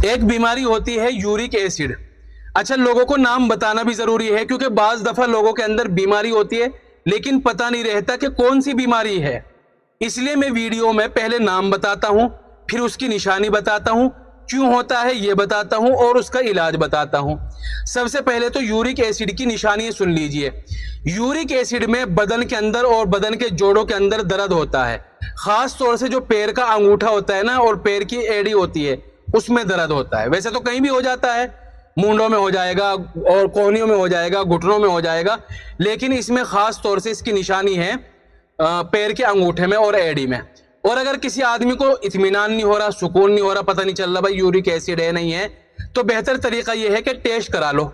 ایک بیماری ہوتی ہے یورک ایسڈ. اچھا لوگوں کو نام بتانا بھی ضروری ہے کیونکہ بعض دفعہ لوگوں کے اندر بیماری ہوتی ہے لیکن پتہ نہیں رہتا کہ کون سی بیماری ہے. اس لیے میں ویڈیو میں پہلے نام بتاتا ہوں، پھر اس کی نشانی بتاتا ہوں، کیوں ہوتا ہے یہ بتاتا ہوں اور اس کا علاج بتاتا ہوں. سب سے پہلے تو یورک ایسڈ کی نشانی سن لیجئے. یورک ایسڈ میں بدن کے اندر اور بدن کے جوڑوں کے اندر درد ہوتا ہے، خاص طور سے جو پیر کا انگوٹھا ہوتا ہے نا اور پیر کی ایڑی ہوتی ہے اس میں درد ہوتا ہے. ویسے تو کہیں بھی ہو جاتا ہے، مونڈوں میں ہو جائے گا اور کوہنیوں میں ہو جائے گا، گھٹنوں میں ہو جائے گا، لیکن اس میں خاص طور سے اس کی نشانی ہے پیر کے انگوٹھے میں اور ایڑی میں. اور اگر کسی آدمی کو اطمینان نہیں ہو رہا، سکون نہیں ہو رہا، پتہ نہیں چل رہا بھائی یورک ایسڈ ہے نہیں ہے، تو بہتر طریقہ یہ ہے کہ ٹیسٹ کرا لو.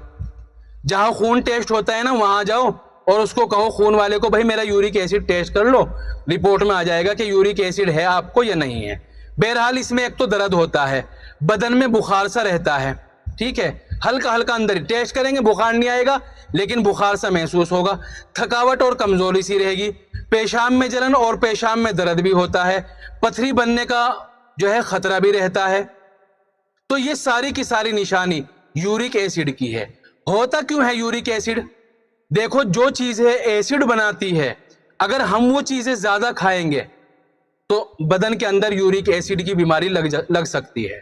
جہاں خون ٹیسٹ ہوتا ہے نا وہاں جاؤ اور اس کو کہو خون والے کو بھائی میرا یورک ایسڈ ٹیسٹ کر لو، رپورٹ میں آ جائے گا کہ یورک ایسڈ ہے آپ کو یا نہیں ہے. بہرحال اس میں ایک تو درد ہوتا ہے، بدن میں بخار سا رہتا ہے، ٹھیک ہے، ہلکا ہلکا اندر ہی ٹیسٹ کریں گے، بخار نہیں آئے گا لیکن بخار سا محسوس ہوگا، تھکاوٹ اور کمزوری سی رہے گی، پیشاب میں جلن اور پیشاب میں درد بھی ہوتا ہے، پتھری بننے کا جو ہے خطرہ بھی رہتا ہے. تو یہ ساری کی ساری نشانی یورک ایسڈ کی ہے. ہوتا کیوں ہے یورک ایسڈ؟ دیکھو جو چیزیں ایسڈ بناتی ہے اگر ہم وہ چیزیں زیادہ کھائیں گے تو بدن کے اندر یورک ایسڈ کی بیماری لگ سکتی ہے.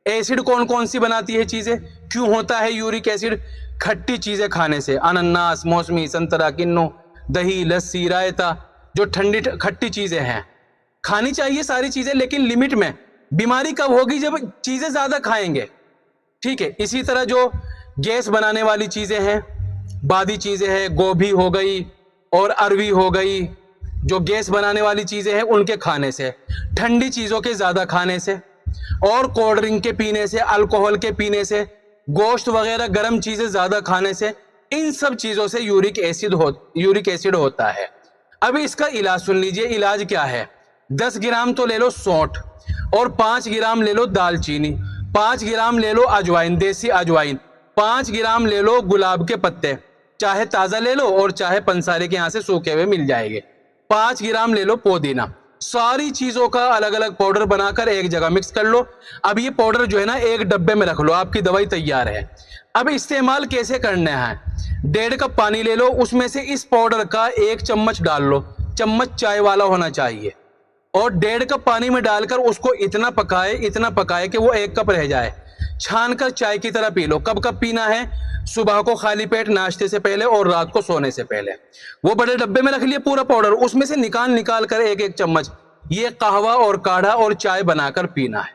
ایسڈ کون کون سی بناتی ہے چیزیں؟ کیوں ہوتا ہے یورک ایسڈ؟ کھٹی چیزیں کھانے سے، انناس، موسمی، سنترا، کنو، دہی، لسی، رائتا، جو ٹھنڈی کھٹی چیزیں ہیں کھانی چاہیے ساری چیزیں لیکن لمٹ میں. بیماری کب ہوگی؟ جب چیزیں زیادہ کھائیں گے، ٹھیک ہے. اسی طرح جو گیس بنانے والی چیزیں ہیں، بادی چیزیں ہیں، گوبھی ہو گئی اور اروی ہو گئی، جو گیس بنانے والی چیزیں ہیں ان کے کھانے سے، ٹھنڈی چیزوں کے زیادہ کھانے سے اور کولڈ ڈرنک کے پینے سے، الکوہل کے پینے سے، گوشت وغیرہ گرم چیزیں زیادہ کھانے سے، ان سب چیزوں سے یورک ایسڈ ہوتا ہے. اب اس کا علاج سن لیجئے. علاج کیا ہے؟ 10 گرام تو لے لو سونٹ اور 5 گرام لے لو دال چینی، 5 گرام لے لو اجوائن، دیسی اجوائن، 5 گرام لے لو گلاب کے پتے، چاہے تازہ لے لو اور چاہے پنسارے کے یہاں سے سوکھے ہوئے مل جائے گے، 5 گرام لے لو پودینہ. ساری چیزوں کا الگ الگ پاؤڈر بنا کر ایک جگہ مکس کر لو. اب یہ پاؤڈر جو ہے نا ایک ڈبے میں رکھ لو، آپ کی دوائی تیار ہے. اب استعمال کیسے کرنا ہے؟ 1.5 کپ پانی لے لو، اس میں سے اس پاؤڈر کا 1 چمچ ڈال لو، چمچ چائے والا ہونا چاہیے، اور 1.5 کپ پانی میں ڈال کر اس کو اتنا پکائے کہ وہ 1 کپ رہ جائے. چھان کر چائے کی طرح پی لو. کب کب پینا ہے؟ صبح کو خالی پیٹ ناشتے سے پہلے اور رات کو سونے سے پہلے. وہ بڑے ڈبے میں رکھ لیے پورا پاؤڈر، اس میں سے نکال کر ایک چمچ یہ قہوہ اور کاڑھا اور چائے بنا کر پینا ہے.